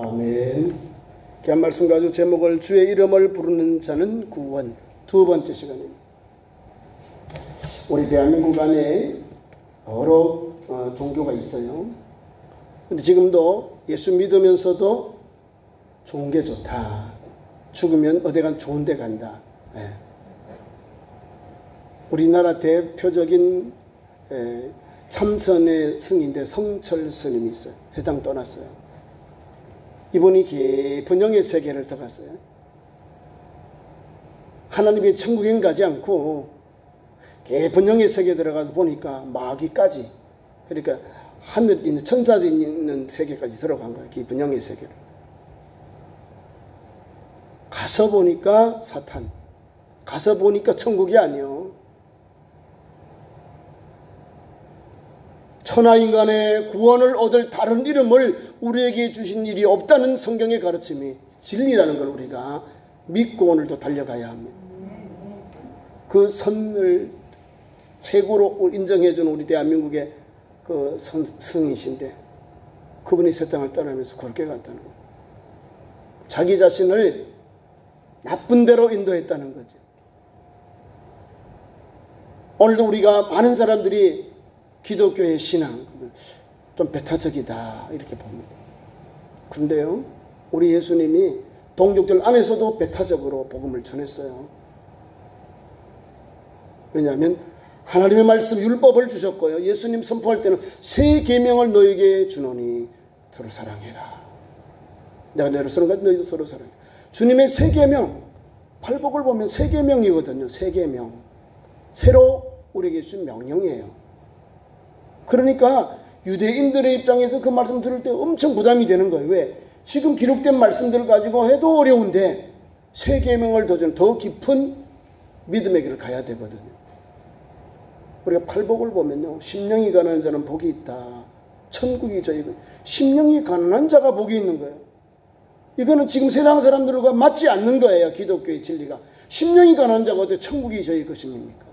아멘. 귀한 말씀 가지고 제목을 주의 이름을 부르는 자는 구원, 두 번째 시간입니다. 우리 대한민국 안에 여러 종교가 있어요. 근데 지금도 예수 믿으면서도 좋은 게 좋다. 죽으면 어디간 좋은 데 간다. 네. 우리나라 대표적인 참선의 승인데 성철 스님이 있어요. 세상 떠났어요. 이분이 깊은 영의 세계를 들어갔어요. 하나님의 천국에 가지 않고 깊은 영의 세계에 들어가서 보니까 마귀까지, 그러니까 하늘에 있는 천사들이 있는 세계까지 들어간 거예요. 깊은 영의 세계를. 가서 보니까 사탄, 가서 보니까 천국이 아니요. 천하인간의 구원을 얻을 다른 이름을 우리에게 주신 일이 없다는 성경의 가르침이 진리라는 걸 우리가 믿고 오늘도 달려가야 합니다. 그 선을 최고로 인정해준 우리 대한민국의 그 승이신데 그분이 세상을 떠나면서 그렇게 갔다는 거예요. 자기 자신을 나쁜 대로 인도했다는 거죠. 오늘도 우리가 많은 사람들이 기독교의 신앙 좀 배타적이다 이렇게 봅니다. 그런데요, 우리 예수님이 동족들 안에서도 배타적으로 복음을 전했어요. 왜냐하면 하나님의 말씀 율법을 주셨고요. 예수님 선포할 때는 새 계명을 너에게 주노니 서로 사랑해라. 내가 너를 사랑하니 너희도 서로 사랑해. 주님의 새 계명, 팔복을 보면 새 계명이거든요. 새 계명. 새로 우리에게 주신 명령이에요. 그러니까 유대인들의 입장에서 그 말씀 들을 때 엄청 부담이 되는 거예요. 왜? 지금 기록된 말씀들을 가지고 해도 어려운데 새 계명을 더 깊은 믿음의 길을 가야 되거든요. 우리가 팔복을 보면요, 심령이 가난한 자는 복이 있다. 천국이 저희고, 심령이 가난한 자가 복이 있는 거예요. 이거는 지금 세상 사람들과 맞지 않는 거예요. 기독교의 진리가. 심령이 가난한 자가 어떻게 천국이 저희 것입니까?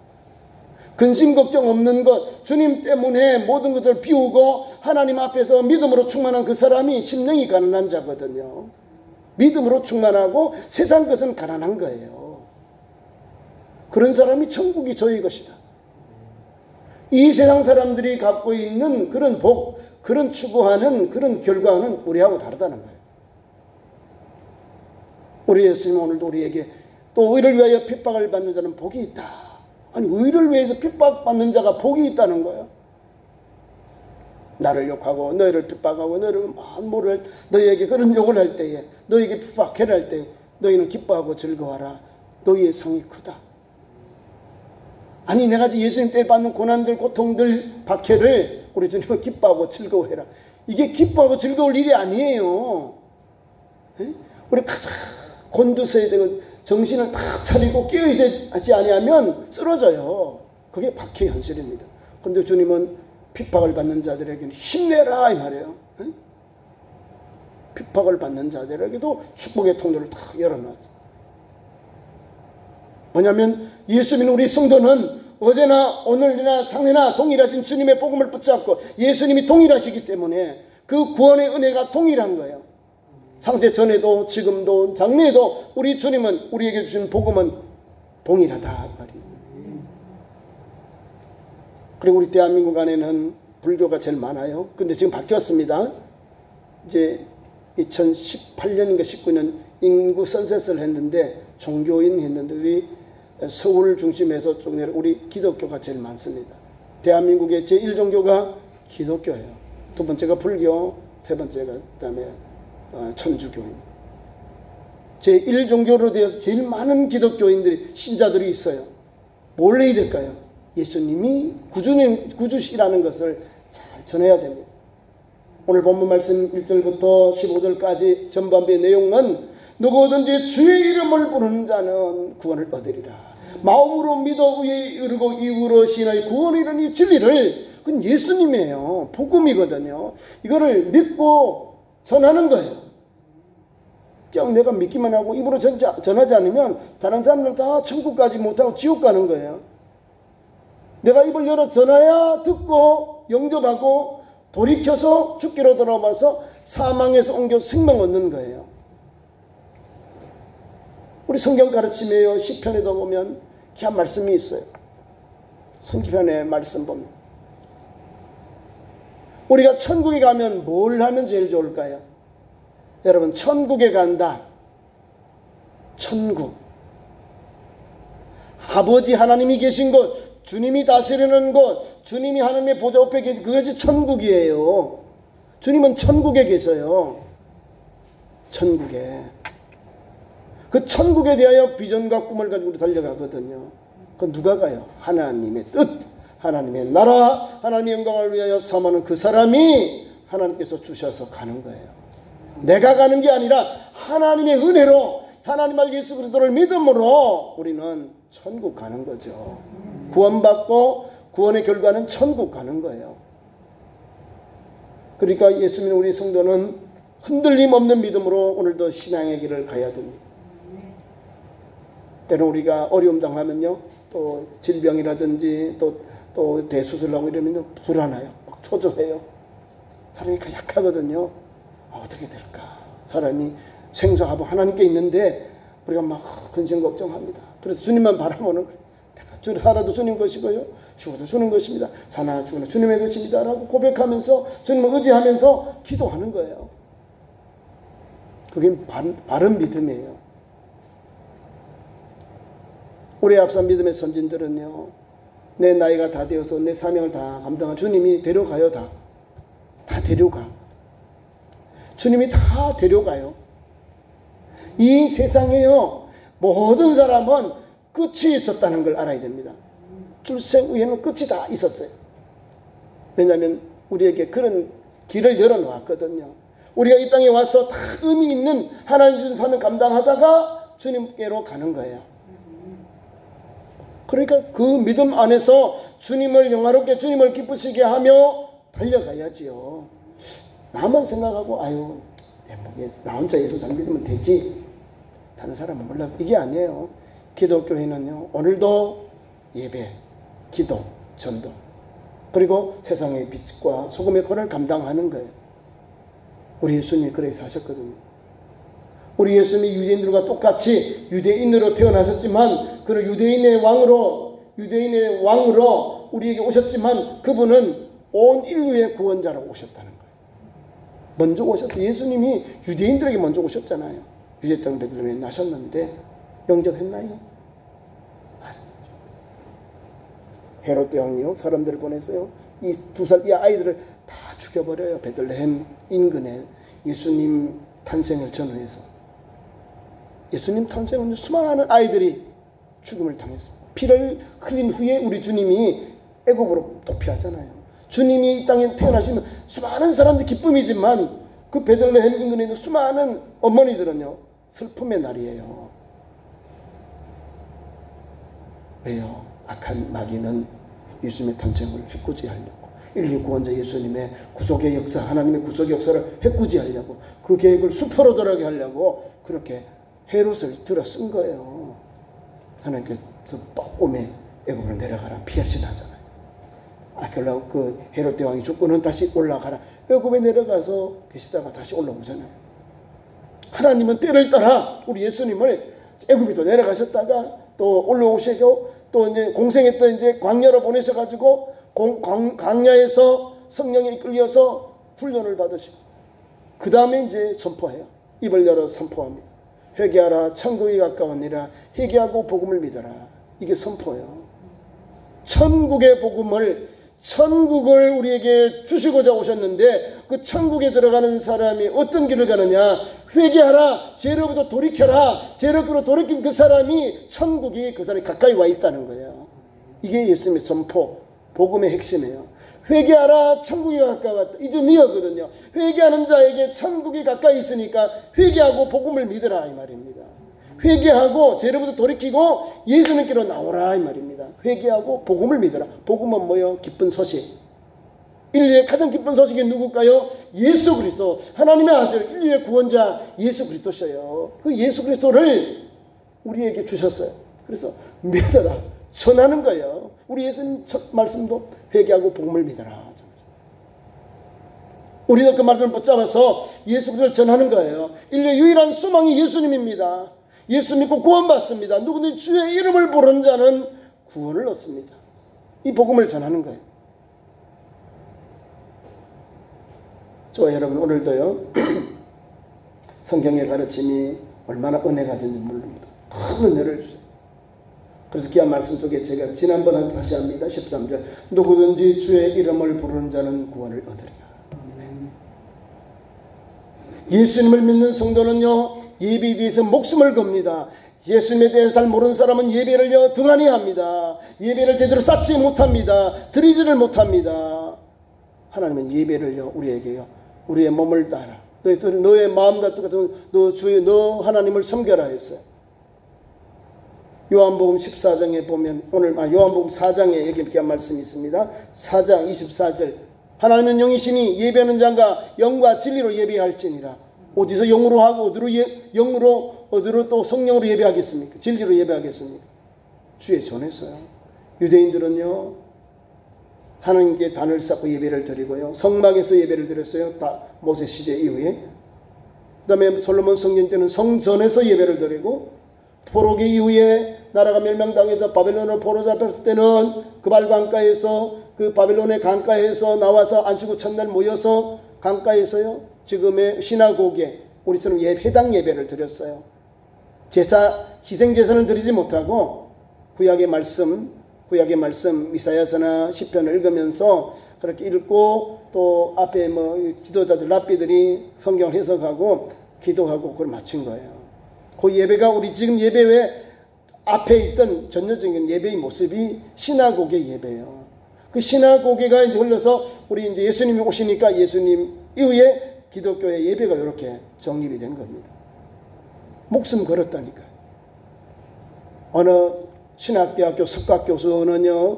근심 걱정 없는 것, 주님 때문에 모든 것을 비우고 하나님 앞에서 믿음으로 충만한 그 사람이 심령이 가난한 자거든요. 믿음으로 충만하고 세상 것은 가난한 거예요. 그런 사람이 천국이 저희 것이다. 이 세상 사람들이 갖고 있는 그런 복, 그런 추구하는 그런 결과는 우리하고 다르다는 거예요. 우리 예수님 오늘도 우리에게 또 의를 위하여 핍박을 받는 자는 복이 있다. 아니, 의를 위해서 핍박받는 자가 복이 있다는 거예요. 나를 욕하고 너희를 핍박하고 너희를 만물을 너희에게 그런 욕을 할 때에, 너희에게 핍박해를 할 때 너희는 기뻐하고 즐거워하라. 너희의 상이 크다. 아니, 내가 예수님 때 받는 고난들, 고통들, 박해를 우리 주님은 기뻐하고 즐거워해라. 이게 기뻐하고 즐거울 일이 아니에요. 에? 우리 가장 곤두서야 되고 정신을 딱 차리고 깨어있지 아니하면 쓰러져요. 그게 박해의 현실입니다. 그런데 주님은 핍박을 받는 자들에게는 힘내라 이 말이에요. 에? 핍박을 받는 자들에게도 축복의 통로를 딱 열어놨어요. 뭐냐면 예수 믿는 우리 성도는 어제나 오늘이나 장래나 동일하신 주님의 복음을 붙잡고 예수님이 동일하시기 때문에 그 구원의 은혜가 동일한 거예요. 상세 전에도 지금도 장래에도 우리 주님은 우리에게 주신 복음은 동일하다 말입니다. 그리고 우리 대한민국 안에는 불교가 제일 많아요. 근데 지금 바뀌었습니다. 이제 2018년인가 19년 인구 선셋을 했는데 종교인 했는데 우리 서울 중심에서 쭉 내려 우리 기독교가 제일 많습니다. 대한민국의 제1종교가 기독교예요. 두 번째가 불교, 세 번째가 그다음에 천주교인. 제1종교로 되어서 제일 많은 기독교인들이, 신자들이 있어요. 뭘 해야 될까요? 예수님이 구주시라는 것을 잘 전해야 됩니다. 오늘 본문 말씀 1절부터 15절까지 전반부의 내용은 누구든지 주의 이름을 부르는 자는 구원을 얻으리라. 마음으로 믿어 의에 이르고 이후로 신의 구원을 이루니 진리를, 그건 예수님이에요. 복음이거든요. 이거를 믿고 전하는 거예요. 그냥 내가 믿기만 하고 입으로 전하지 않으면 다른 사람들 다 천국 가지 못하고 지옥 가는 거예요. 내가 입을 열어 전하야 듣고 영접하고 돌이켜서 죽기로 돌아와서 사망에서 옮겨 생명 얻는 거예요. 우리 성경 가르침에요. 시편에도 보면 귀한 말씀이 있어요. 성경편의 말씀 보면 우리가 천국에 가면 뭘 하면 제일 좋을까요? 여러분, 천국에 간다. 천국. 아버지 하나님이 계신 곳, 주님이 다스리는 곳, 주님이 하나님의 보좌 옆에 계신 그것이 천국이에요. 주님은 천국에 계셔요. 천국에. 그 천국에 대하여 비전과 꿈을 가지고 우리 달려가거든요. 그건 누가 가요? 하나님의 뜻, 하나님의 나라, 하나님의 영광을 위하여 삼하는 그 사람이 하나님께서 주셔서 가는 거예요. 내가 가는 게 아니라 하나님의 은혜로 하나님 알 예수 그리스도를 믿음으로 우리는 천국 가는 거죠. 구원받고 구원의 결과는 천국 가는 거예요. 그러니까 예수 믿는 우리 성도는 흔들림 없는 믿음으로 오늘도 신앙의 길을 가야 됩니다. 때로 우리가 어려움 당하면요, 또 질병이라든지 또 대수술하고 이러면요, 불안해요. 막 초조해요. 사람이 약하거든요. 어떻게 될까? 사람이 생사하고 하나님께 있는데 우리가 막 근심 걱정합니다. 그래서 주님만 바라보는 거예요. 내가 살아도 주님 것이고요, 죽어도 주님 것입니다. 사나 죽으나 주님의 것입니다. 라고 고백하면서 주님을 의지하면서 기도하는 거예요. 그게 바른 믿음이에요. 우리 앞서 믿음의 선진들은요, 내 나이가 다 되어서 내 사명을 다 감당한 주님이 데려가요. 다 데려가. 주님이 다 데려가요. 이 세상에요, 모든 사람은 끝이 있었다는 걸 알아야 됩니다. 출생 후에는 끝이 다 있었어요. 왜냐하면 우리에게 그런 길을 열어놓았거든요. 우리가 이 땅에 와서 다 의미 있는 하나님 준 사명 감당하다가 주님께로 가는 거예요. 그러니까 그 믿음 안에서 주님을 영화롭게, 주님을 기쁘시게 하며 달려가야지요. 나만 생각하고 아유, 나 혼자 예수 잘 믿으면 되지, 다른 사람은 몰라, 이게 아니에요. 기독교회는요, 오늘도 예배, 기도, 전도, 그리고 세상의 빛과 소금의 권을 감당하는 거예요. 우리 예수님이 그렇게 사셨거든요. 우리 예수님이 유대인들과 똑같이 유대인으로 태어나셨지만, 그는 유대인의 왕으로 우리에게 오셨지만, 그분은 온 인류의 구원자라고 오셨다는 거예요. 먼저 오셔서 예수님이 유대인들에게 먼저 오셨잖아요. 유대 땅 베들레헴에 나셨는데 영접했나요? 헤롯 왕이요, 사람들을 보내서요, 이 2살 이 아이들을 다 죽여버려요. 베들레헴 인근에 예수님 탄생을 전후해서. 예수님 탄생은 수많은 아이들이 죽음을 당했습니다. 피를 흘린 후에 우리 주님이 애굽으로 도피하잖아요. 주님이 이 땅에 태어나시면 수많은 사람들이 기쁨이지만 그 베들레헴 인근에 있는 수많은 어머니들은요, 슬픔의 날이에요. 왜요? 악한 마귀는 예수님의 탄생을 해코지하려고, 인류 구원자 예수님의 구속의 역사, 하나님의 구속의 역사를 해코지하려고, 그 계획을 수포로 돌아가게 하려고 그렇게 헤롯을 들어 쓴 거예요. 하나님께서 뻐꼼에 애굽으로 내려가라 피하시나 하잖아요. 결국 그 헤롯 대왕이 죽고는 다시 올라가라, 애굽에 내려가서 계시다가 다시 올라오잖아요. 하나님은 때를 따라 우리 예수님을 애굽에도 내려가셨다가 또 올라오시고, 또 이제 공생했던 이제 광야로 보내셔가지고 광야에서 성령에 이끌려서 훈련을 받으시고, 그 다음에 이제 선포해요. 입을 열어 선포합니다. 회개하라, 천국이 가까우니라. 회개하고 복음을 믿어라. 이게 선포예요. 천국의 복음을, 천국을 우리에게 주시고자 오셨는데, 그 천국에 들어가는 사람이 어떤 길을 가느냐? 회개하라, 죄로부터 돌이켜라. 죄로부터 돌이킨 그 사람이, 천국이 그 사람이 가까이 와 있다는 거예요. 이게 예수님의 선포, 복음의 핵심이에요. 회개하라, 천국이 가까웠다. 이제 니어거든요. 회개하는 자에게 천국이 가까이 있으니까 회개하고 복음을 믿으라 이 말입니다. 회개하고 죄로부터 돌이키고 예수님께로 나오라 이 말입니다. 회개하고 복음을 믿어라. 복음은 뭐요? 기쁜 소식. 인류의 가장 기쁜 소식이 누굴까요? 예수 그리스도, 하나님의 아들, 인류의 구원자 예수 그리스도셔요. 그 예수 그리스도를 우리에게 주셨어요. 그래서 믿어라, 전하는 거예요. 우리 예수님 첫 말씀도 회개하고 복음을 믿어라. 우리도 그 말씀을 붙잡아서 예수 그리스도를 전하는 거예요. 인류의 유일한 소망이 예수님입니다. 예수 믿고 구원받습니다. 누구든지 주의 이름을 부르는 자는 구원을 얻습니다. 이 복음을 전하는 거예요. 저와 여러분 오늘도요. 성경의 가르침이 얼마나 은혜가 되는지 모릅니다. 큰 은혜를 주세요. 그래서 귀한 말씀 속에 제가 지난번에 다시 합니다. 13절 누구든지 주의 이름을 부르는 자는 구원을 얻으리라. 예수님을 믿는 성도는요. 예배에 대해서 목숨을 겁니다. 예수님에 대해서 잘 모르는 사람은 예배를요 등한히 합니다. 예배를 제대로 쌓지 못합니다. 드리지를 못합니다. 하나님은 예배를요 우리에게요 우리의 몸을 따라 너의 마음과 똑같은 너 하나님을 섬겨라 했어요. 요한복음 14장에 보면 요한복음 4장에 여기 이렇게 한 말씀이 있습니다. 4장 24절 하나님은 영이시니 예배하는 자가 영과 진리로 예배할지니라. 어디서 영으로 하고 어디로 또 성령으로 예배하겠습니까? 진리로 예배하겠습니까? 주의 전에서요. 유대인들은요 하나님께 단을 쌓고 예배를 드리고요 성막에서 예배를 드렸어요. 다 모세 시대 이후에. 그 다음에 솔로몬 성전 때는 성전에서 예배를 드리고 포로기 이후에 나라가 멸망당해서 바벨론으로 포로 잡혔을 때는 그 발강가에서 그 바벨론의 강가에서 나와서 안식구 첫날 모여서 강가에서요 지금의 시나고게 우리처럼 회당 예배를 드렸어요. 희생제사는 드리지 못하고 구약의 말씀 이사야서나 시편을 읽으면서 그렇게 읽고 또 앞에 지도자들 랍비들이 성경을 해석하고 기도하고 그걸 마친 거예요. 그 예배가 우리 지금 예배 외에 앞에 있던 전형적인 예배의 모습이 시나고게 예배예요. 그 시나고게가 이제 흘러서 우리 이제 예수님이 오시니까 예수님 이후에 기독교의 예배가 이렇게 정립이 된 겁니다. 목숨 걸었다니까요. 어느 신학대학교 석학교수는요,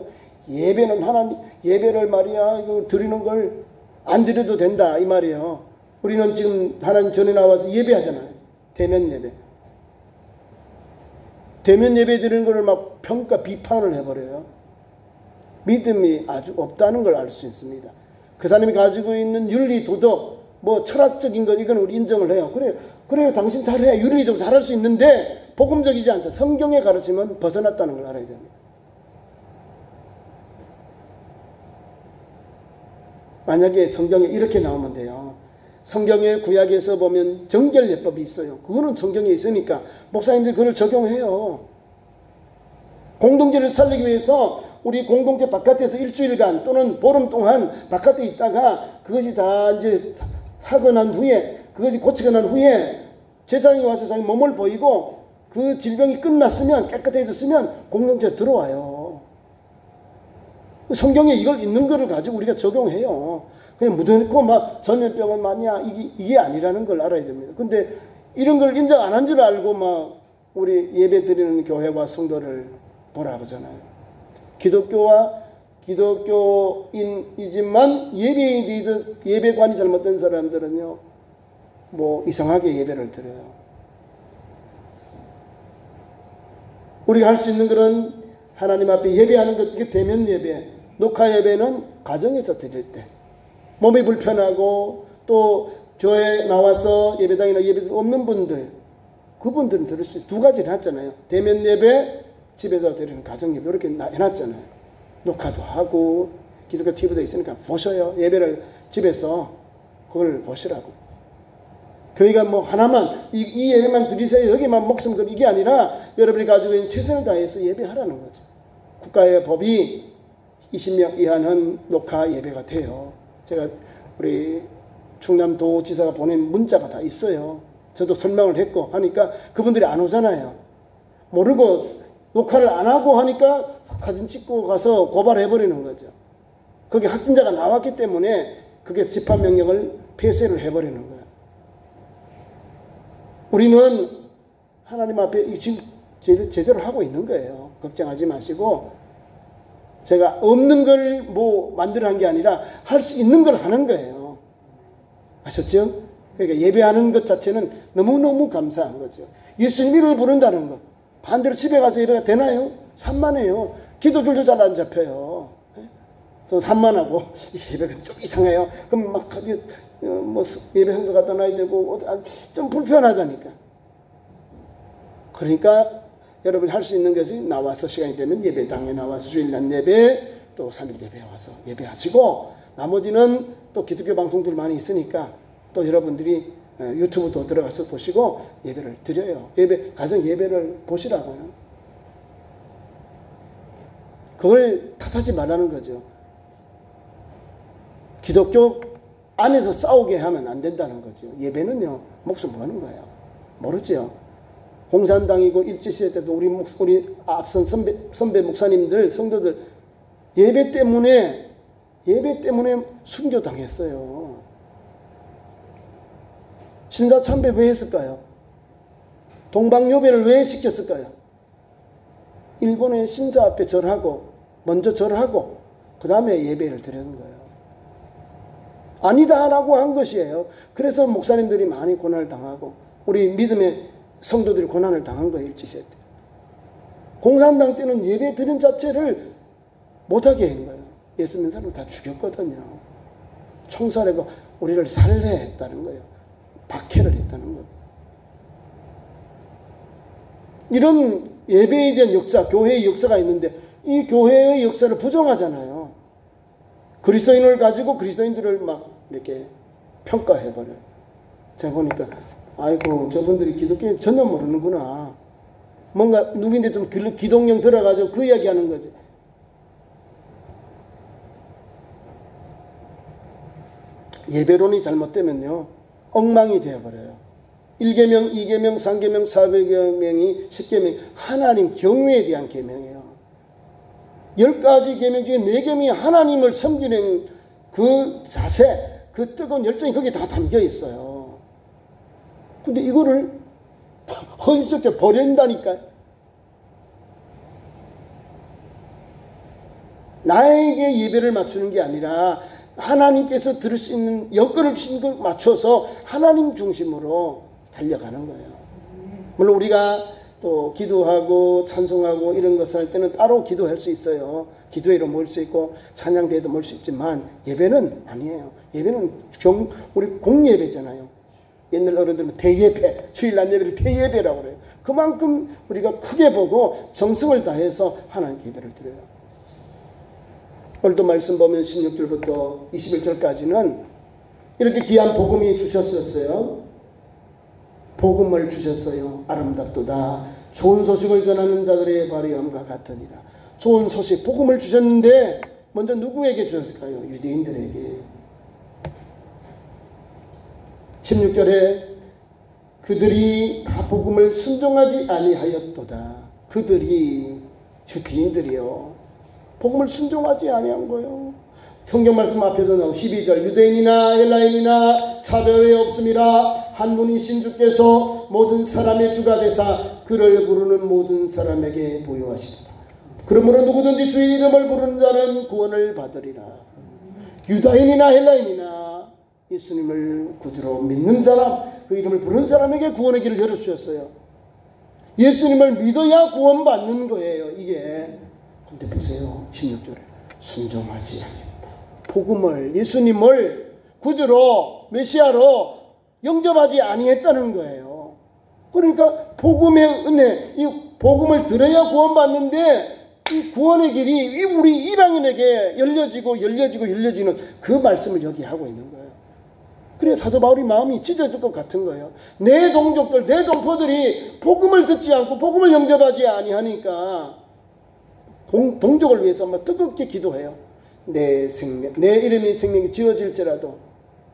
예배를 말이야, 이거 드리는 걸 안 드려도 된다, 이 말이에요. 우리는 지금 하나님 전에 나와서 예배하잖아요. 대면 예배. 대면 예배 드리는 걸 막 비판을 해버려요. 믿음이 아주 없다는 걸 알 수 있습니다. 그 사람이 가지고 있는 윤리, 도덕, 철학적인 것, 이건 우리 인정을 해요. 그래요. 당신 잘해. 윤리적으로 잘할 수 있는데, 복음적이지 않다. 성경의 가르침은 벗어났다는 걸 알아야 됩니다. 만약에 성경에 이렇게 나오면 돼요. 성경의 구약에서 보면 정결예법이 있어요. 그거는 성경에 있으니까 목사님들이 그걸 적용해요. 공동체를 살리기 위해서 우리 공동체 바깥에서 일주일간 또는 보름 동안 바깥에 있다가 그것이 다 이제 하고 난 후에 그것이 고치고 난 후에 제사장이 와서 자기 몸을 보이고 그 질병이 끝났으면 깨끗해졌으면 공동체에 들어와요. 성경에 이걸 있는 거를 가지고 우리가 적용해요. 그냥 묻어놓고 막 전염병은 많냐 이게 아니라는 걸 알아야 됩니다. 근데 이런 걸 인정 안 한 줄 알고 막 우리 예배 드리는 교회와 성도를 뭐라 그러잖아요. 기독교인이지만 예배에 대해서 예배관이 잘못된 사람들은요 이상하게 예배를 드려요. 우리가 할 수 있는 것은 하나님 앞에 예배하는 것, 이게 대면 예배. 녹화 예배는 가정에서 드릴 때 몸이 불편하고 또 교회에 나와서 예배당이나 예배 없는 분들, 그분들은 들을 수 있어요. 두 가지를 해놨잖아요. 대면 예배, 집에서 드리는 가정 예배 이렇게 해놨잖아요. 녹화도 하고 기독교 TV도 있으니까 보셔요. 예배를 집에서 그걸 보시라고. 교회가 하나만 이 예배만 드리세요. 여기만 목숨 걸 이게 아니라 여러분이 가지고 있는 최선을 다해서 예배하라는 거죠. 국가의 법이 20명 이하는 녹화 예배가 돼요. 제가 우리 충남도지사가 보낸 문자가 다 있어요. 저도 설명을 했고 하니까 그분들이 안 오잖아요. 모르고 녹화를 안 하고 하니까 사진 찍고 가서 고발해버리는 거죠. 거기 확진자가 나왔기 때문에 그게 집합명령을 폐쇄를 해버리는 거예요. 우리는 하나님 앞에 지금 제대로 하고 있는 거예요. 걱정하지 마시고 제가 없는 걸 만들어 한 게 아니라 할 수 있는 걸 하는 거예요. 아셨죠? 그러니까 예배하는 것 자체는 너무너무 감사한 거죠. 예수님 이름을 부른다는 것. 반대로 집에 가서 예배가 되나요? 산만해요. 기도줄도 잘 안 잡혀요. 또 산만하고 예배가 좀 이상해요. 그럼 막 뭐 예배 성도 갖다 놔야 되고 좀 불편하다니까. 그러니까 여러분이 할 수 있는 것이 나와서 시간이 되면 예배당에 나와서 주일날 예배 또 3일 예배에 와서 예배하시고, 나머지는 또 기독교 방송들 많이 있으니까 또 여러분들이 유튜브도 들어가서 보시고 예배를 드려요. 가정 예배를 보시라고요. 그걸 탓하지 말라는 거죠. 기독교 안에서 싸우게 하면 안 된다는 거죠. 예배는요, 목숨 거는 거예요. 모르죠? 공산당이고 일제시대 때도 우리 앞선 선배 목사님들, 성도들 예배 때문에 순교당했어요. 신사참배 왜 했을까요? 동방요배를 왜 시켰을까요? 일본의 신사 앞에 먼저 절하고 그 다음에 예배를 드리는 거예요. 아니다라고 한 것이에요. 그래서 목사님들이 많이 고난을 당하고 우리 믿음의 성도들이 고난을 당한 거예요. 일제시대 때. 공산당 때는 예배 드린 자체를 못하게 한 거예요. 예수 믿는 사람을 다 죽였거든요. 총살하고 우리를 살해했다는 거예요. 박해를 했다는 거예요. 이런 예배에 대한 역사, 교회의 역사가 있는데 이 교회의 역사를 부정하잖아요. 그리스도인을 가지고 그리스도인들을 막 이렇게 평가해버려요. 제가 보니까 아이고 저분들이 기독교 전혀 모르는구나. 뭔가 누구인데 좀 기독령 들어가지고 그 이야기 하는 거지. 예배론이 잘못되면요 엉망이 되어버려요. 1계명, 2계명, 3계명, 4계명이 10계명 하나님 경외에 대한 계명이에요. 10가지 계명 중에 4계명이 하나님을 섬기는 그 자세, 그 뜨거운 열정이 거기에 다 담겨 있어요. 근데 이거를 허위적으로 버린다니까요. 나에게 예배를 맞추는 게 아니라 하나님께서 들을 수 있는 여건을 주신 걸 맞춰서 하나님 중심으로 달려가는 거예요. 물론 우리가 또 기도하고 찬송하고 이런 것을 할 때는 따로 기도할 수 있어요. 기도회로 모일 수 있고 찬양대회도 모일 수 있지만 예배는 아니에요. 예배는 우리 공예배잖아요. 옛날 어른들은 대예배, 주일날 예배를 대예배라고 그래요. 그만큼 우리가 크게 보고 정성을 다해서 하나님께 예배를 드려요. 오늘도 말씀 보면 16절부터 21절까지는 이렇게 귀한 복음이 주셨었어요. 복음을 주셨어요. 아름답도다. 좋은 소식을 전하는 자들의 발의함과 같으니라. 좋은 소식, 복음을 주셨는데 먼저 누구에게 주셨을까요? 유대인들에게. 16절에 그들이 다 복음을 순종하지 아니하였도다. 그들이 유대인들이요. 복음을 순종하지 아니한 거예요. 성경 말씀 앞에도 나오고 12절 유대인이나 헬라인이나 차별이 없음이라 한 분이신 주께서 모든 사람의 주가 되사 그를 부르는 모든 사람에게 부여하시도다. 그러므로 누구든지 주의 이름을 부르는 자는 구원을 받으리라. 유다인이나 헬라인이나 예수님을 구주로 믿는 사람, 그 이름을 부르는 사람에게 구원의 길을 열어주셨어요. 예수님을 믿어야 구원받는 거예요. 이게. 근데 보세요. 16절에 순종하지 않았다. 복음을, 예수님을 구주로 메시아로 영접하지 아니했다는 거예요. 그러니까 복음의 은혜, 이 복음을 들어야 구원받는데 이 구원의 길이 우리 이방인에게 열려지는 그 말씀을 여기 하고 있는 거예요. 그래 사도 바울이 마음이 찢어질 것 같은 거예요. 내 동족들, 내 동포들이 복음을 듣지 않고 복음을 영접하지 아니하니까 동족을 위해서 아마 뜨겁게 기도해요. 내 이름이 생명이 지어질지라도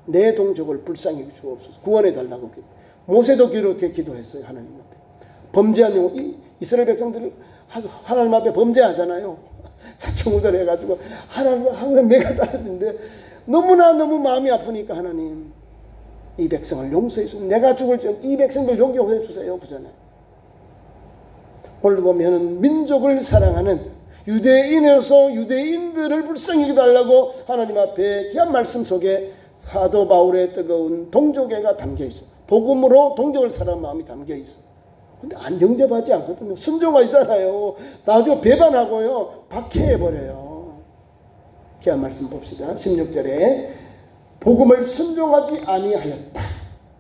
내 동족을 불쌍히 주옵소서. 구원해 달라고 기도. 모세도 그렇게 기도했어요. 하나님 앞에. 범죄하는 이스라엘 백성들을 하나님 앞에 범죄하잖아요. 자충우돌 해가지고 하나님 항상 매가 따르는데 너무 마음이 아프니까 하나님 이 백성을 용서해 주세요. 내가 죽을 줄 이 백성들 용서해 주세요. 그잖아요. 오늘 보면은 민족을 사랑하는 유대인으로서 유대인들을 불쌍히 해달라고 하나님 앞에 귀한 말씀 속에 사도 바울의 뜨거운 동족애가 담겨 있어요. 복음으로 동족을 사랑하는 마음이 담겨 있어요. 근데 안 영접하지 않거든요. 순종하잖아요. 나중에 배반하고요. 박해해버려요. 귀한 말씀 봅시다. 16절에 복음을 순종하지 아니하였다.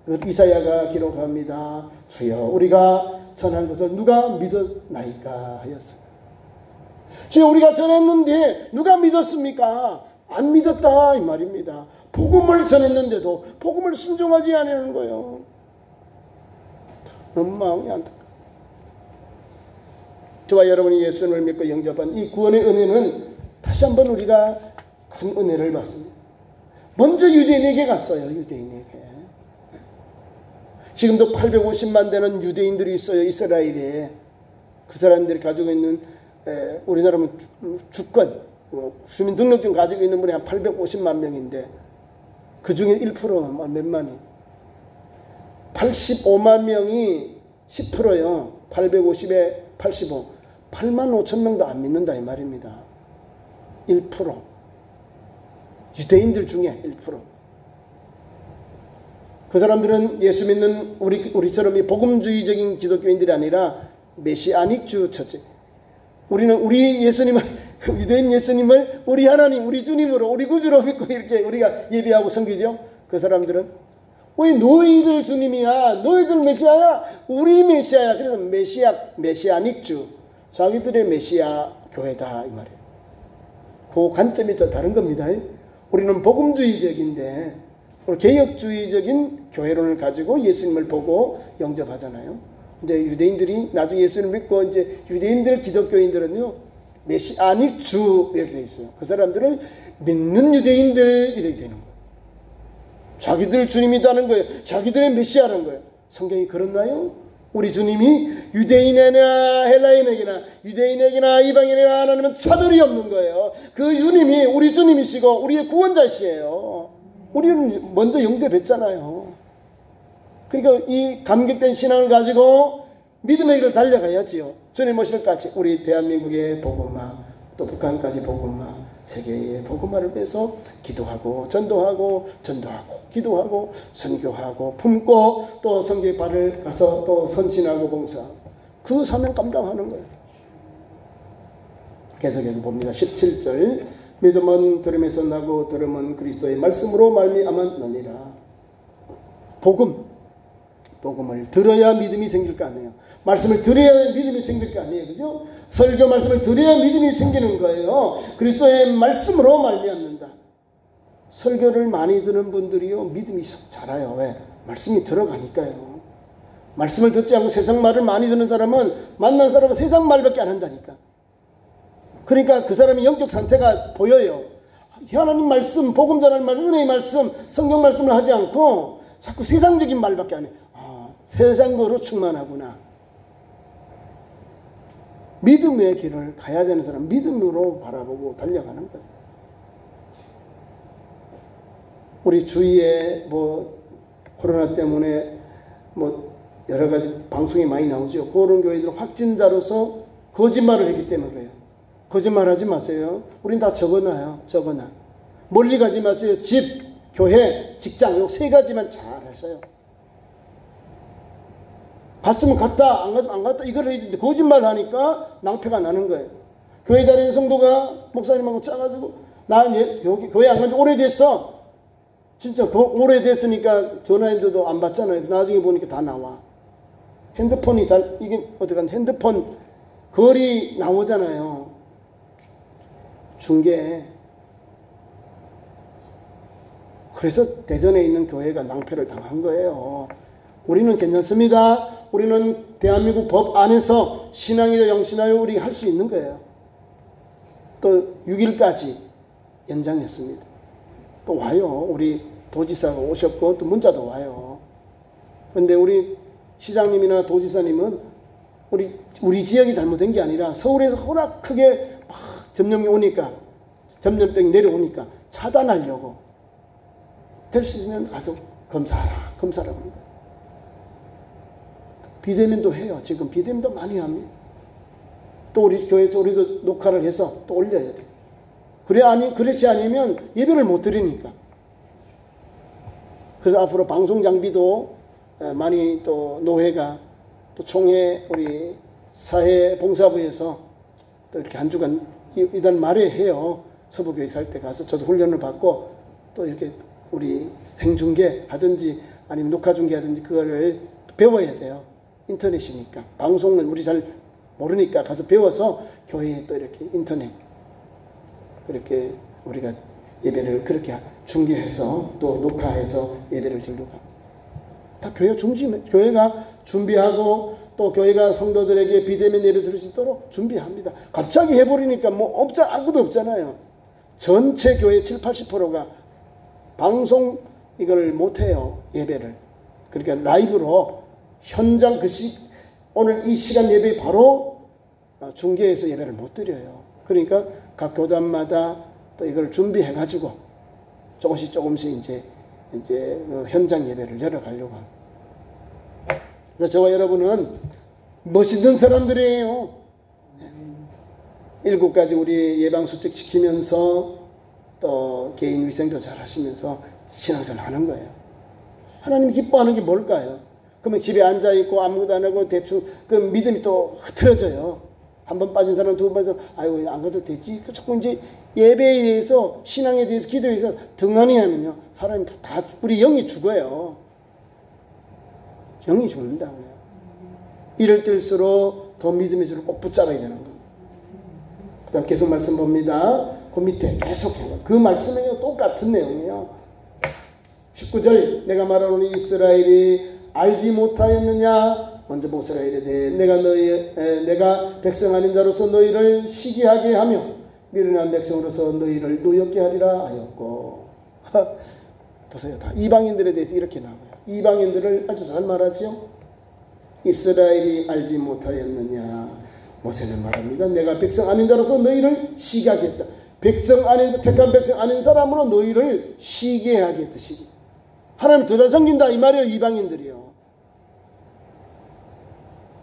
그걸 이사야가 기록합니다. 주여 우리가 전한 것을 누가 믿었나이까 하였습니다. 주여 우리가 전했는데 누가 믿었습니까? 안 믿었다 이 말입니다. 복음을 전했는데도 복음을 순종하지 아니하는 거예요. 너무 마음이 안타까워요. 저와 여러분이 예수님을 믿고 영접한 이 구원의 은혜는 다시 한번 우리가 큰 은혜를 받습니다. 먼저 유대인에게 갔어요. 유대인에게. 지금도 850만 되는 유대인들이 있어요. 이스라엘에. 그 사람들이 가지고 있는 우리나라는 주권, 주민등록증 가지고 있는 분이 한 850만 명인데 그 중에 1%만 몇만이 85만 명이 10%요. 850에 85. 8만 5천 명도 안 믿는다 이 말입니다. 1%. 유대인들 중에 1%. 그 사람들은 예수 믿는 우리처럼 이 복음주의적인 기독교인들이 아니라 메시아닉주 처제. 우리는 우리 예수님을, 유대인 예수님을 우리 하나님, 우리 주님으로, 우리 구주로 믿고 이렇게 우리가 예배하고 섬기죠. 그 사람들은 왜 너희들 주님이야, 너희들 메시아야, 우리 메시아야. 그래서 메시아닉주, 자기들의 메시아 교회다 이 말이에요. 그 관점이 좀 다른 겁니다. 우리는 복음주의적인데 개혁주의적인 교회론을 가지고 예수님을 보고 영접하잖아요. 이제 유대인들이 나중에 예수님을 믿고 이제 유대인들 기독교인들은요 메시아닉주 이렇게 돼 있어요. 그 사람들을 믿는 유대인들 이렇게 되는 거예요. 자기들 주님이라는 거예요. 자기들의 메시아라는 거예요. 성경이 그렇나요? 우리 주님이 유대인에나 헬라인에게나 유대인에게나 이방인에게나 하나님은 차별이 없는 거예요. 그 주님이 우리 주님이시고 우리의 구원자시에요. 우리는 먼저 영접했잖아요. 그러니까 이 감격된 신앙을 가지고 믿음의 길을 달려가야지요. 주님 오실 까지 우리 대한민국의 복음화, 또 북한까지 복음화, 세계의 복음화를 위해서 기도하고 전도하고 기도하고 선교하고 품고 또 성경의 발을 가서 또 선신하고 봉사하고 그 사명 감당하는 거예요. 계속해서 봅니다. 17절 믿음은 들음에서 나고 들음은 그리스도의 말씀으로 말미암았느니라. 복음을 들어야 믿음이 생길 거 아니에요. 말씀을 들어야 믿음이 생길 거 아니에요. 그죠? 설교 말씀을 들어야 믿음이 생기는 거예요. 그리스도의 말씀으로 말미암는다. 설교를 많이 듣는 분들이요 믿음이 자라요. 왜? 말씀이 들어가니까요. 말씀을 듣지 않고 세상 말을 많이 듣는 사람은 만난 사람은 세상 말밖에 안 한다니까. 그러니까 그 사람의 영적 상태가 보여요. 하나님 말씀, 복음 전하는 말, 은혜의 말씀, 성경 말씀을 하지 않고 자꾸 세상적인 말밖에 안 해요. 세상으로 충만하구나. 믿음의 길을 가야 되는 사람, 믿음으로 바라보고 달려가는 거예요. 우리 주위에 코로나 때문에 여러 가지 방송이 많이 나오죠. 그런 교회들은 확진자로서 거짓말을 했기 때문에 그래요. 거짓말하지 마세요. 우린 다 적어놔요. 적어놔. 멀리 가지 마세요. 집, 교회, 직장 요 세 가지만 잘 하세요. 갔으면 갔다, 안 갔으면 안 갔다 이걸 해야지. 거짓말 하니까 낭패가 나는 거예요. 교회 다니는 성도가 목사님하고 짜가지고 나 여기 교회 안 간 지 오래됐어. 진짜 오래됐으니까 전화했는데도 안 받잖아요. 나중에 보니까 다 나와. 핸드폰이 이게 어떡한 핸드폰 거리 나오잖아요. 중계. 그래서 대전에 있는 교회가 낭패를 당한 거예요. 우리는 괜찮습니다. 우리는 대한민국 법 안에서 신앙이나 영신하여 우리 할 수 있는 거예요. 또 6일까지 연장했습니다. 또 와요. 우리 도지사가 오셨고 또 문자도 와요. 그런데 우리 시장님이나 도지사님은 우리 지역이 잘못된 게 아니라 서울에서 워낙 크게 막 전염병이 내려오니까 차단하려고 될 수 있으면 가서 검사하라고 합니다. 비대면도 해요. 지금 비대면도 많이 합니다. 또 우리 교회에서 우리도 녹화를 해서 또 올려야 돼요. 그렇지 않으면 예배를 못 드리니까. 그래서 앞으로 방송 장비도 많이 또 노회가 또 총회 우리 사회봉사부에서 또 이렇게 한 주간 이달 말에 해요. 서부교회 살 때 가서 저도 훈련을 받고 또 이렇게 우리 생중계 하든지 아니면 녹화 중계 하든지 그거를 배워야 돼요. 인터넷이니까. 방송은 우리 잘 모르니까 가서 배워서 교회에 또 이렇게 인터넷 그렇게 우리가 예배를 그렇게 중계해서 또 녹화해서 예배를 드리고 다 교회가 준비하고 또 교회가 성도들에게 비대면 예배 드릴 수 있도록 준비합니다. 갑자기 해버리니까 뭐 아무도 없잖아요. 전체 교회 70~80%가 방송 이걸 못해요. 예배를. 그러니까 라이브로 현장 오늘 이 시간 예배 바로 중계해서 예배를 못 드려요. 그러니까 각 교단마다 또 이걸 준비해가지고 조금씩 이제 현장 예배를 열어가려고 합니다. 그래서 저와 여러분은 멋있는 사람들이에요. 7가지 우리 예방수칙 지키면서 또 개인 위생도 잘 하시면서 신앙생활 하는 거예요. 하나님이 기뻐하는 게 뭘까요? 그러면 집에 앉아있고 아무것도 안 하고 대충 그 믿음이 또 흐트러져요. 한 번 빠진 사람 2번 빠져서 아유 안 가도 되지. 자꾸 이제 예배에 대해서 신앙에 대해서 기도에 대해서 등한히 하면요. 사람이 다 우리 영이 죽어요. 영이 죽는다고요. 이럴 때일수록 더 믿음의 줄을 꼭 붙잡아야 되는 겁니다. 그 다음 계속 말씀 봅니다. 그 밑에 계속해요. 그 말씀은요 똑같은 내용이에요. 19절 내가 말하노니 이스라엘이 알지 못하였느냐. 먼저 목사가 이르되 내가 백성 아닌 자로서 너희를 시기하게 하며 미련한 백성으로서 너희를 노엽게 하리라 하였고. 보세요. 다 이방인들에 대해서 이렇게 나와요. 이방인들을 아주 잘 말하죠. 이스라엘이 알지 못하였느냐. 모세는 말합니다. 내가 백성 아닌 자로서 너희를 시기게 하겠다. 택한 백성 아닌 사람으로 너희를 시기게 하겠다. 시기. 하나님 더 잘생긴다 이 말이에요. 이방인들이요.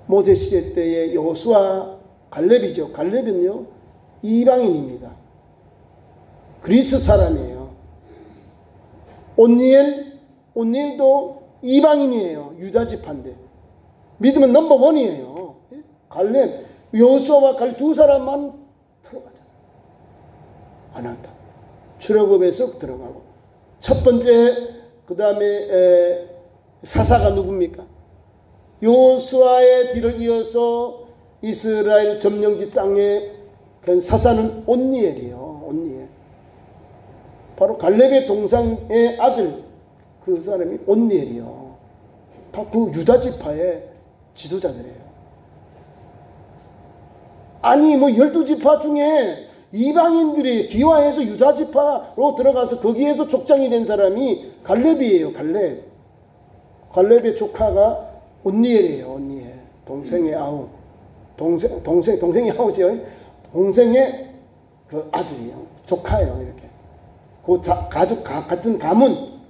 모세 시대 때의 여호수아 갈렙이죠. 갈렙은요 이방인입니다. 그리스 사람이에요. 온니엘도 이방인이에요. 유다 지파인데 믿음은 넘버원이에요. 갈렙, 여호수아와 갈렙 두 사람만 들어가잖아요. 안 한다. 출애굽에서 들어가고 첫 번째 그 다음에 사사가 누굽니까? 여호수아의 뒤를 이어서 이스라엘 점령지 땅에 간 사사는 온니엘이에요. 온니엘. 바로 갈렙의 동생의 아들 그 사람이 온니엘이요. 다 그 유다 지파의 지도자들이에요. 아니 뭐 12지파 중에 이방인들이 기화해서 유다 지파로 들어가서 거기에서 족장이 된 사람이 갈렙이에요. 갈렙의 조카가 온니엘이에요. 온니엘. 동생의 아우. 동생이 아우죠. 동생의 그 아들이에요. 조카예요. 이렇게. 그 가족 같은 가문.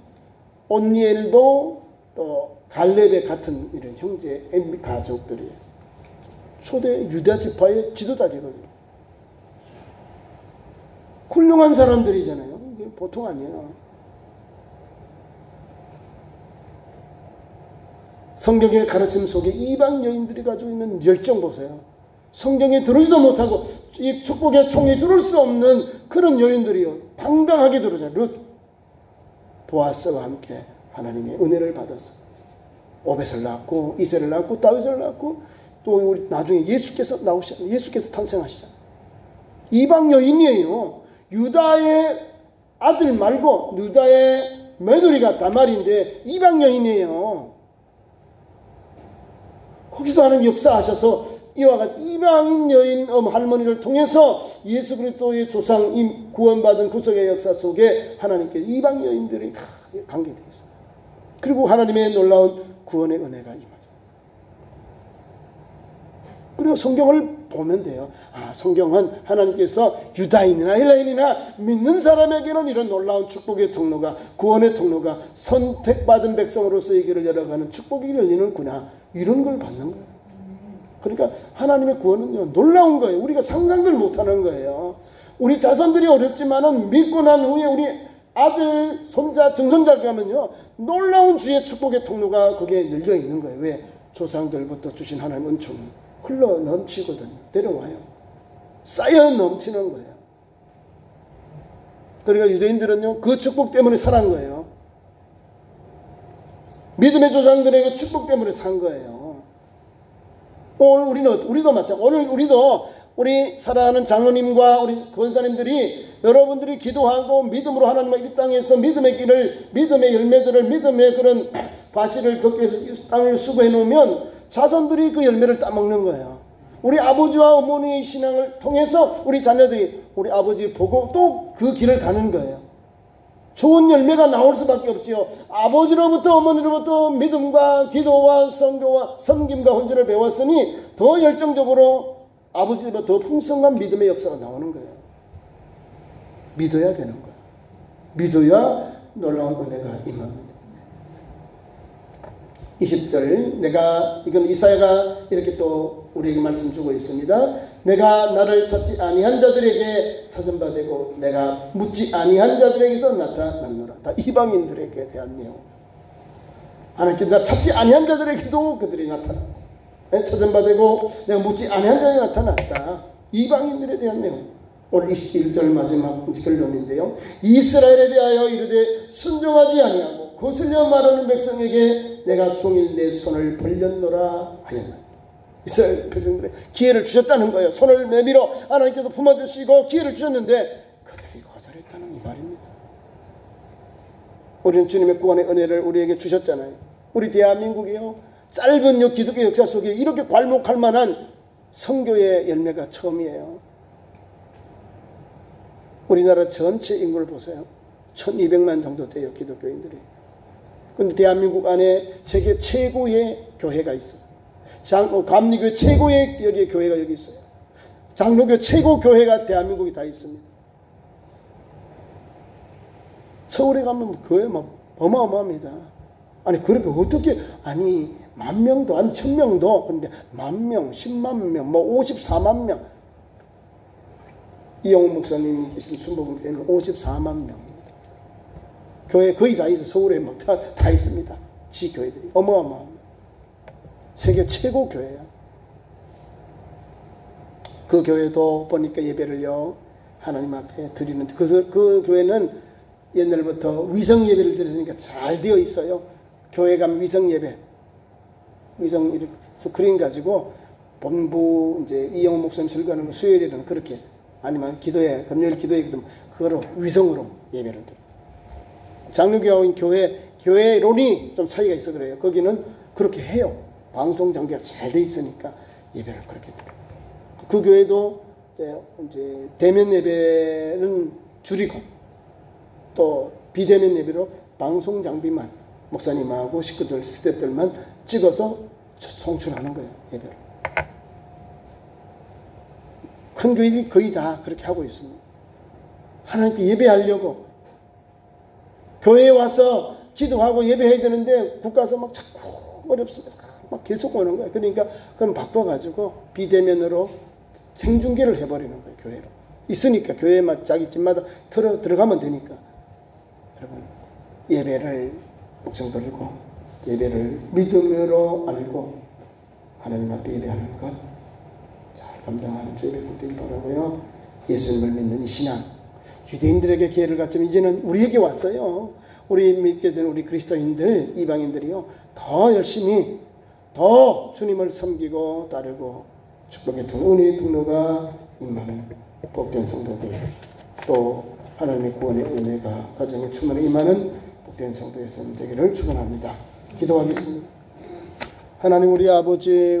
온니엘도 또 갈렙의 같은 이런 형제 가족들이에요. 초대 유다 지파의 지도자들이거든요. 훌륭한 사람들이잖아요. 이게 보통 아니에요. 성경의 가르침 속에 이방 여인들이 가지고 있는 열정 보세요. 성경에 들어오지도 못하고 이 축복의 총에 들어올 수 없는 그런 여인들이요. 당당하게 들어오잖아요. 룻, 보아스와 함께 하나님의 은혜를 받아서 오벳을 낳고 이세를 낳고 다윗을 낳고 또 우리 나중에 예수께서 탄생하시잖아요. 이방 여인이에요. 유다의 아들 말고 유다의 며느리가 다말인데 이방 여인이에요. 거기서 하나님 역사하셔서 이와 같이 이방인 여인 할머니를 통해서 예수 그리스도의 조상 구원받은 구속의 역사 속에 하나님께서 이방 여인들이 다 관계되어 있어요. 그리고 하나님의 놀라운 구원의 은혜가 임하죠. 그리고 성경을 보면 돼요. 아, 성경은 하나님께서 유다인이나 헬라인이나 믿는 사람에게는 이런 놀라운 축복의 통로가, 구원의 통로가, 선택받은 백성으로서의 길을 열어가는 축복이 열리는구나, 이런 걸 받는 거예요. 그러니까 하나님의 구원은요, 놀라운 거예요. 우리가 상상도 못하는 거예요. 우리 자손들이 어렵지만은 믿고 난 후에 우리 아들, 손자, 증손자가 가면요, 놀라운 주의 축복의 통로가 거기에 열려 있는 거예요. 왜? 조상들부터 주신 하나님 은총이 흘러 넘치거든요. 내려와요. 쌓여 넘치는 거예요. 그러니까 유대인들은요, 그 축복 때문에 살아난 거예요. 믿음의 조상들의 그 축복 때문에 산 거예요. 오늘 우리도 마찬가지. 오늘 우리 사랑하는 장로님과 우리 권사님들이 여러분들이 기도하고 믿음으로 하나님의 이 땅에서 믿음의 길을, 믿음의 열매들을, 믿음의 그런 과실을 걷기 위해서 이 땅을 수고해 놓으면 자손들이 그 열매를 따먹는 거예요. 우리 아버지와 어머니의 신앙을 통해서 우리 자녀들이 우리 아버지 보고 또 그 길을 가는 거예요. 좋은 열매가 나올 수밖에 없지요. 아버지로부터 어머니로부터 믿음과 기도와 선교와 섬김과 헌신을 배웠으니 더 열정적으로 아버지보다 더 풍성한 믿음의 역사가 나오는 거예요. 믿어야 되는 거예요. 믿어야 놀라운 은혜가 임합니다. 20절 이건 이사야가 이렇게 또 우리에게 말씀 주고 있습니다. 내가 나를 찾지 아니한 자들에게 찾음받고 내가 묻지 아니한 자들에게서 나타났노라. 다 이방인들에게 대한 내용. 하나님께 나 찾지 아니한 자들에게도 그들이 나타났고 찾음받고 내가 묻지 아니한 자들에게 나타났다. 이방인들에 대한 내용. 오늘 21절 마지막 결론인데요. 이스라엘에 대하여 이르되 순종하지 아니하고 거슬려 말하는 백성에게 내가 종일 내 손을 벌렸노라 하였나니. 이스라엘 백성들의 기회를 주셨다는 거예요. 손을 내밀어 하나님께서 품어주시고 기회를 주셨는데 그들이 거절했다는 이 말입니다. 우리는 주님의 구원의 은혜를 우리에게 주셨잖아요. 우리 대한민국이요, 짧은 기독교 역사 속에 이렇게 괄목할 만한 선교의 열매가 처음이에요. 우리나라 전체 인구를 보세요. 1200만 정도 돼요, 기독교인들이. 그런데 대한민국 안에 세계 최고의 교회가 있어요. 감리교 최고의 여기 교회가 여기 있어요. 장로교 최고 교회가 대한민국에 다 있습니다. 서울에 가면 교회 막 어마어마합니다. 아니 그렇게 어떻게 아니 10,000명도 아니 1,000명도 근데 10,000명, 100,000명, 뭐 54만 명. 이영훈 목사님이 계신 순복음교회는 54만 명. 교회 거의 다 있어. 서울에 막 다 있습니다. 지 교회들이 어마어마합니다. 세계 최고 교회야. 그 교회도 보니까 예배를요 하나님 앞에 드리는데 그 교회는 옛날부터 위성 예배를 드리니까 잘 되어 있어요. 교회 가면 위성 예배, 위성 스크린 가지고 본부 이제 이영훈 목사님 설교하는 거 수요일에는 그렇게 아니면 기도회 금요일 기도회 그거로 위성으로 예배를 드려. 장로교인 교회론이 좀 차이가 있어 그래요. 거기는 그렇게 해요. 방송 장비가 잘 돼 있으니까 예배를 그렇게 드려요. 그 교회도 이제 대면 예배는 줄이고 또 비대면 예배로 방송 장비만 목사님하고 식구들 스태프들만 찍어서 송출하는 거예요. 예배를. 큰 교회들이 거의 다 그렇게 하고 있습니다. 하나님께 예배하려고 교회에 와서 기도하고 예배해야 되는데 국가에서 막 자꾸 어렵습니다. 막 계속 오는 거예요. 그러니까 그럼 바빠가지고 비대면으로 생중계를 해버리는 거예요. 교회로. 있으니까 교회만 자기 집마다 들어가면 되니까. 여러분 예배를 목청 들고 예배를 믿음으로 알고 하나님 앞에 예배하는 것 잘 감당하는 저희 백성 되길 바라고요. 예수님을 믿는 이 신앙 유대인들에게 기회를 갖지만 이제는 우리에게 왔어요. 우리 믿게 된 우리 그리스도인들 이방인들이요 더 열심히 더 주님을 섬기고 따르고 축복의 은혜의 통로가 임하는 복된 성도들 또 하나님의 구원의 은혜가 가정의 충만에 임하는 복된 성도의 삶 되기를 축원합니다. 기도하겠습니다. 하나님 우리 아버지의